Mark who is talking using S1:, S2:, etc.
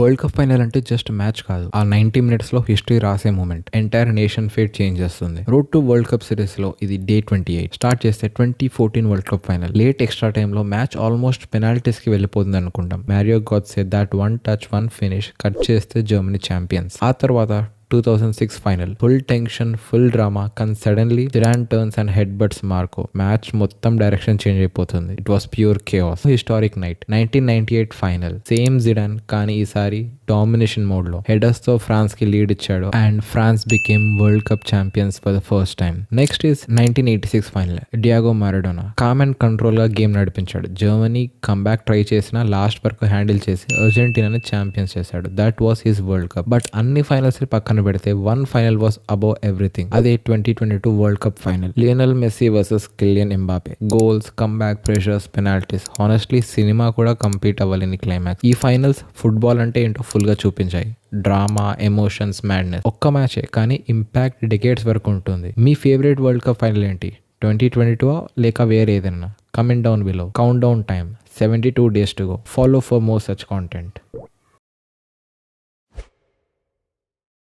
S1: World cup final అంటే just match కాదు, ఆ 90 మినిట్స్ లో హిస్టరీ రాసే moment. Entire nation fate change చేస్తుంది. Road to world cup series లో ఇది డే 28. స్టార్ట్ చేస్తే 2014 world cup final. Late extra time లో మ్యాచ్ ఆల్మోస్ట్ పెనాల్టీస్ కి వెళ్ళిపోతుంది అనుకుంటాం. Mario Gotze that one touch one finish cut చేస్తే జర్మనీ ఛాంపియన్స్. ఆ తర్వాత 2006 final. Full tension, full drama, కానీ suddenly Zidane turns and head buts Marco. Match మొత్తం direction change అయిపోతుంది. It was pure chaos. Historic night. 1998 final. Same Zidane, కానీ ఈసారి domination mode లో. Headers తో ఫ్రాన్స్ కి లీడ్ ఇచ్చాడు and France became world cup champions for the first time. Next is 1986 final. Diego Maradona calm and control గా game నడిపించాడు. Germany comeback try చేసిన last వరకు హ్యాండిల్ చేసి అర్జెంటీనాని ఛాంపియన్స్ చేశాడు. That was his world cup. But అన్ని finals పక్కన పెడితే one final was above everything. అదే 2022 world cup final. Lionel Messi versus Kylian Mbappe. Goals, comeback, pressures, penalties. Honestly cinema కూడా కంప్లీట్ అవ్వలేని క్లైమాక్స్. ఈ ఫైనల్స్ ఫుట్బాల్ అంటే ఏంటో ఫుల్ గా చూపించాయి. Drama, emotions, madness. ఒక్క మ్యాచే కానీ ఇంపాక్ట్ డెకేడ్స్ వరకు ఉంటుంది. మీ ఫేవరెట్ వరల్డ్ కప్ ఫైనల్ ఏంటి? 2022 లేక వేరే ఏదైనా? Comment down below. Count down time 72 days to go. Follow for more such content.